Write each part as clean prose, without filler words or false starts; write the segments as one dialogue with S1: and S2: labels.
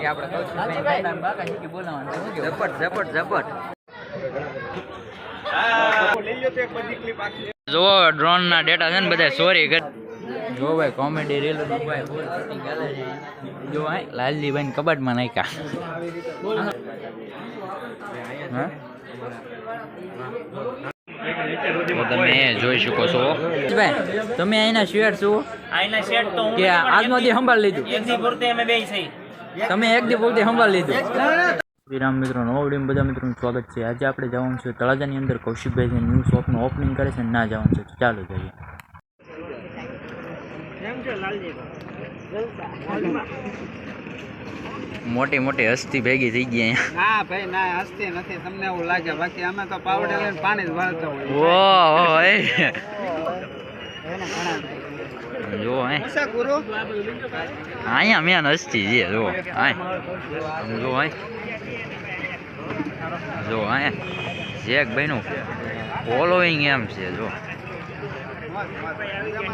S1: બાકી આપણે જો ડ્રોન ના ડેટા છે ને બધા ચોરી કરે જો ભાઈ કોમેડી રીલ ભાઈ ફૂલ શૂટિંગ ચાલે છે જો ભાઈ લાલજી ભાઈ કબાટમાં નાખ્યા તમે જોઈ શકો છો ભાઈ તમે અહીંના શેર છો
S2: આઈના સેટ તો
S1: કે આજનો દી સંભાળ લીધું
S2: એક દી પૂરતે અમે બેય થઈ
S1: તમે એક દી પૂરતે સંભાળ લીધું વિરામ મિત્રો નવા વિડીયો બધા મિત્રોનું સ્વાગત છે આજે આપણે જવાનું છે તળાજાની અંદર કૌશિકભાઈ ન્યૂ શોપનું ઓપનિંગ કરે છે ના જવાનું છે ચાલો જઈએ મોટી મોટી હસ્તી ભેગી થઈ ગઈ અહીંયા
S3: ના ભાઈ ના હસ્તી નથી તમને એવું લાગે બાકી અમે તો પાવડર લઈને પાણી જ વાળતા હોય
S1: જો અહીંયા મેન હસ્તી છે જો જો જેકભાઈ નું ફોલોઈંગ એમ છે જો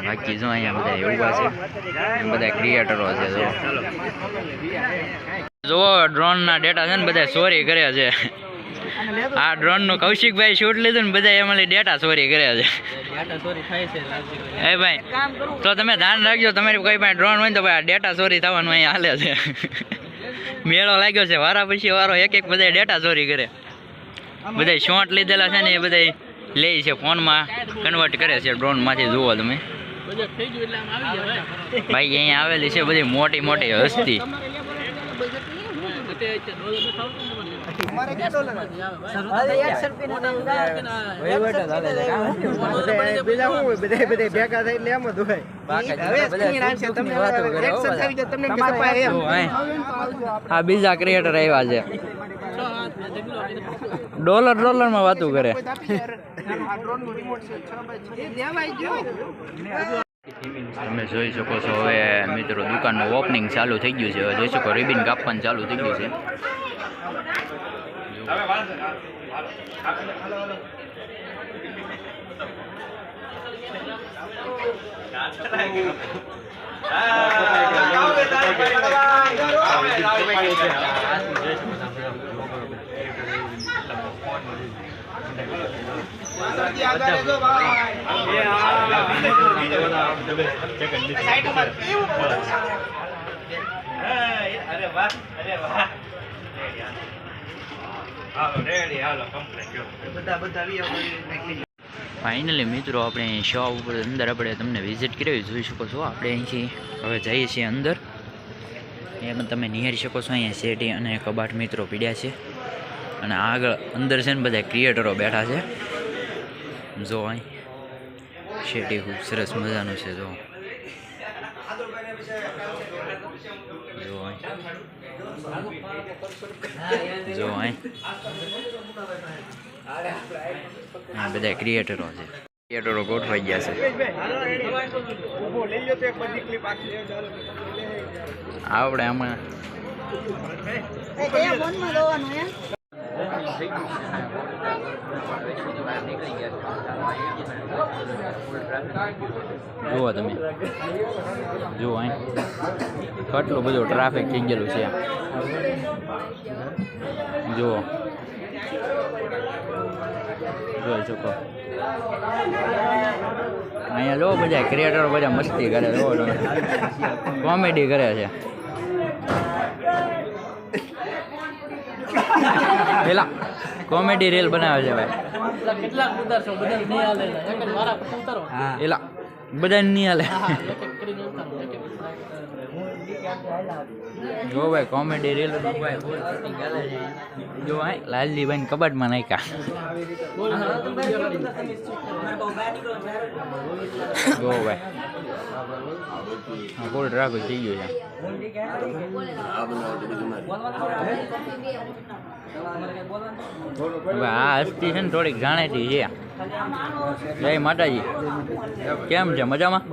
S1: બાકી જો અહીંયા બધા ઉભા છે બધા ક્રિએટરો છે જો ડ્રોન ના ડેટા છે ને બધા ચોરી કર્યા છે આ ડ્રોન નું કૌશિકભાઈ શૂટ લીધું ને બધા એમાં ડેટા ચોરી કર્યા છે એ ભાઈ તો તમે ધ્યાન રાખજો તમારી કોઈ પાસે ડ્રોન હોય તો ભાઈ ડેટા ચોરી થવાનું અહીંયા હાલે છે મેળો લાગ્યો છે વારા પછી વારો એક એક બધા ડેટા ચોરી કરે બધા શોટ લીધેલા છે ને એ બધા લે છે ફોનમાં કન્વર્ટ કરે છે ડ્રોન માંથી જુઓ તમે ભાઈ અહીંયા આવેલી છે બધી મોટી મોટી હસ્તી આ બીજા ક્રિએટર આવ્યા છે ડોલર માં વાતું કરે તમે જોઈ શકો છો હવે મિત્રો દુકાનનું ઓપનિંગ ચાલુ થઈ ગયું છે હવે જોઈ શકો રિબિન કાપવાનું ચાલુ થઈ ગયું છે ફાઇનલી મિત્રો આપણે શોપ ઉપર અંદર આપણે તમને વિઝિટ કરાવી જોઈ શકો છો આપણે અહીંથી હવે જઈએ છીએ અંદર એમાં તમે નિહાળી શકો છો અહીંયા શેટી અને કબાટ મિત્રો પીડ્યા છે અને આગળ અંદર છે ને બધા ક્રિએટરો બેઠા છે જો અહીં શેટી ખૂબ સરસ મજાનું છે જો અહીં બધા ક્રિએટરો છે ક્રિએટરો ગોઠવાઈ ગયા છે આપણે આમાં જુઓ તમે જુઓ અહીં કેટલું બધું ટ્રાફિક થઈ ગયેલું છે જુઓ જોઈ શકો અહીંયા જો બધા ક્રિએટરો બધા મસ્તી કરે જો કોમેડી કરે છે પેલા કોમેડી રીલ બનાવે છે ભાઈ એલા બધા નહીં હાલે જો ભાઈ કોમેડી રીલ ભાઈ ફૂલ શૂટિંગ ચાલે છે જો ભાઈ લાલજી ભાઈ કબાટમાં નાખ્યા જો ભાઈ ફૂલ ટ્રાફિક થઈ ગયું છે આ હસ્તી છે ને થોડીક જાણીતી છે જય માતાજી કેમ છે મજામાં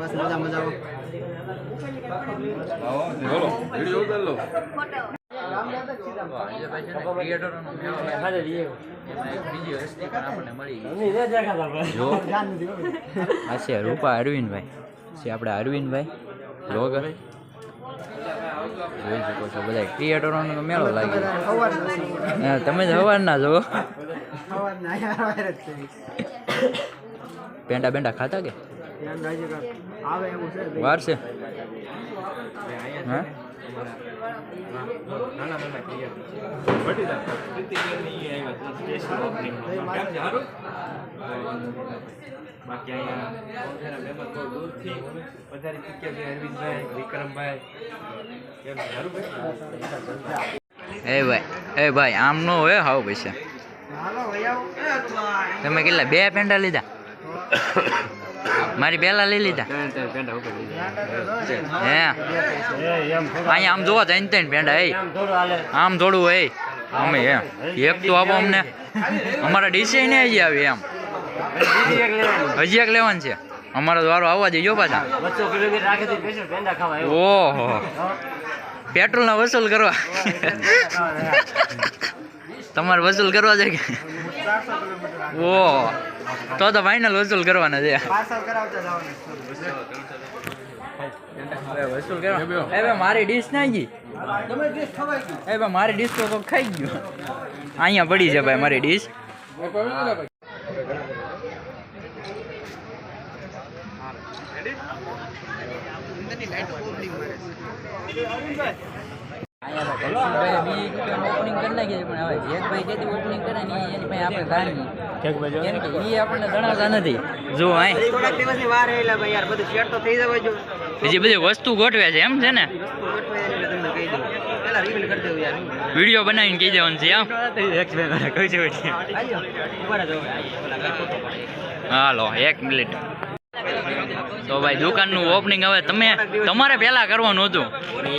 S1: રૂપા અરવિંદભાઈ છે આપણે અરવિંદભાઈ બ્લોગર જોઈ શકો છો બધા ક્રિએટરોનો તો મેળો લાગે હા, તમે જ સવારના છો પેંડા બેંડા ખાતા કે વાર છે હા એ ભાઈ આમ નો હોય હાવ પૈસા તમે કેટલા 2 પેંડા લીધા મારી પહેલા લઈ લીધા હે અહીંયા આમ જોવા ત્રણ ત્રણ પેંડા એ આમ થોડું હોય અમે એમ એક તો આપો અમને અમારા ડીસે ને હજી આવી એમ હજી એક લેવાનું છે અમારો વારો આવવા દેજો પાછા ઓહો પેટ્રોલ ના વસૂલ કરવા તમારે વસૂલ કરવા છે કે ઓહ તો ફાઇનલ વસૂલ કરવાના છે વસૂલ કરવા મારી ડીશ ના ગઈ મારી ડીશ તો ખાઈ ગયું અહીંયા પડી છે ભાઈ મારી ડીશ ઓપનિંગ કરી નાખી પણ હવે જેકભાઈ કેતી ઓપનિંગ કરે ને એની પાસે આપણે ધારની કેમ કે એ આપણને જણાવતા નથી જો થોડાક દિવસની વાર એલા ભાઈ યાર બધું સેટ તો થઈ જવા જો બીજી બધી વસ્તુ ગોઠવે છે એમ છે ને વિડીયો બનાવીને કહી દેવાનું છે હાલો 1 મિનિટ તો ભાઈ દુકાનનું ઓપનિંગ હવે તમારે પહેલા કરવાનું હતું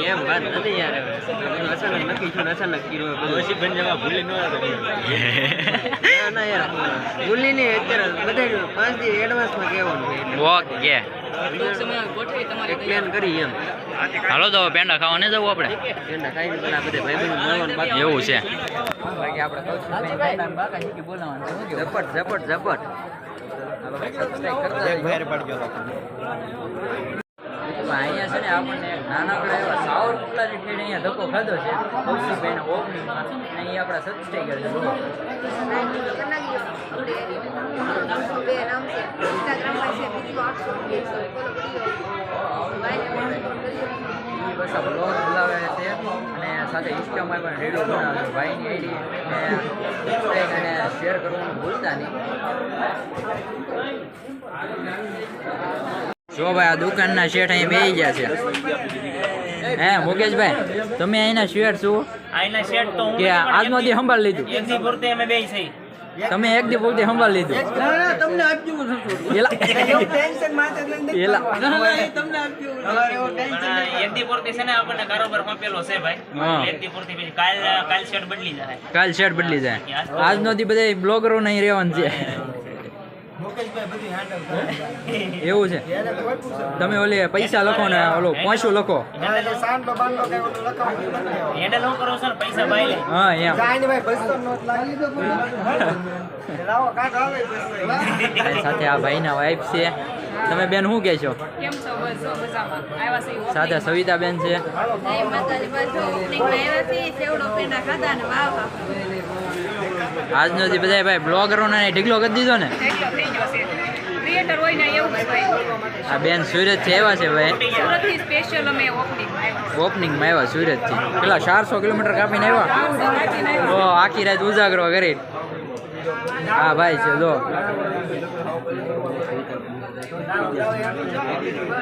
S1: એમ વાત નથી યાર અચાનક નક્કી છું અચાનક કર્યો ભૂલી ના યાર ભૂલી નહીં અત્યારે બધા 5 દી એડવાન્સમાં કહેવાનું ઓકે પ્લાન કરી એમ હાલો તો પેંડા ખાવા નહીં જવું આપણે પેંડા ખાઈને પેલા બધે ભાઈબંધ મળવાનું બાકી એવું છે બાકી આપણે બોલાવવાનું ઝપટ અહીંયા છે ને આપણને નાનકડા એવા સાવર કુકલાની ઠેડ અહીંયા ધક્કો ખાધો છે કૌશિકભાઈના ઓપનિંગમાં અહીં આપણા સબસ્ક્રાઈબર છે બસ આ બ્લોગ બોલાવે છે અને સાથે ઇન્સ્ટામાં પણ રેડિયો બનાવે છે ભાઈની આઈડી અને શેર કરવાનું ભૂલતા નહીં જો ભાઈ આ દુકાનના શેઠ અહીંયા બેસી ગયા છે હે મુકેશભાઈ તમે અહીંના શેઠ છો
S2: આઈના શેડ તો હું
S1: કે આજનો દી સંભાળ લીધું
S2: એક દી પૂરતે અમે બે થઈ
S1: તમે એક દી પૂરતી સંભાળ લીધું
S3: તમને આપ્યું
S2: એક દી પૂરતી છે ને આપણને કારોબાર સોંપેલો છે ભાઈ એક દી પૂરતી પછી કાલ શેડ બદલી જાય
S1: કાલ શેઠ બદલી જાય આજનો દી બધા બ્લોગરો નહીં રહેવાનું છે એવું છે તમે ઓલી પૈસા લખો ને ઓલો પોંચું લખો હા એમ સાથે આ ભાઈના વાઈફ છે તમે બેન શું કહે છો સાથે સવિતા બેન છે આજનો દી બધા ભાઈ બ્લોગરો ને ઢીકલો કરી દીધો ને આ બેન સુરત થી આવ્યા છે ભાઈ ઓપનિંગમાં આવ્યા સુરત થી પેલા 400 કિલોમીટર કાપીને આવ્યા તો આખી રાત ઉજાગરો કરી હા ભાઈ છે જો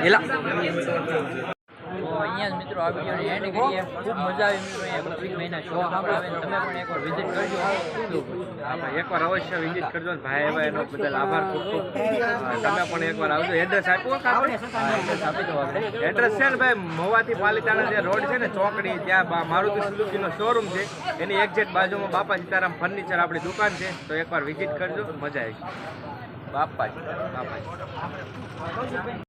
S1: એલા અહીંયા જ મિત્રો આ વિડીયોને એન્ડ કરીએ ખૂબ મજા આવી મિત્રો અહીંયા કૌશિકભાઈના શો સાંભળાવીને તમે પણ એકવાર વિઝિટ કરજો
S4: હા ભાઈ એકવાર અવશ્ય વિઝિટ કરજો ને ભાઈ એવા એનો બદલ આભાર ખૂબ ખૂબ તમે પણ એકવાર આવજો એડ્રેસ આપ્યું આપણે
S1: એડ્રેસ આપી દો આપણે
S4: એડ્રેસ છે ને ભાઈ મહુવાથી પાલીતાણા જે રોડ છે ને ચોકડી ત્યાં મારુતિ સુઝુકીનો શોરૂમ છે એની એક્ઝેક્ટ બાજુમાં બાપા સીતારામ ફર્નિચર આપણી દુકાન છે તો એકવાર વિઝિટ કરજો મજા આવી
S1: બાપા
S4: બાપા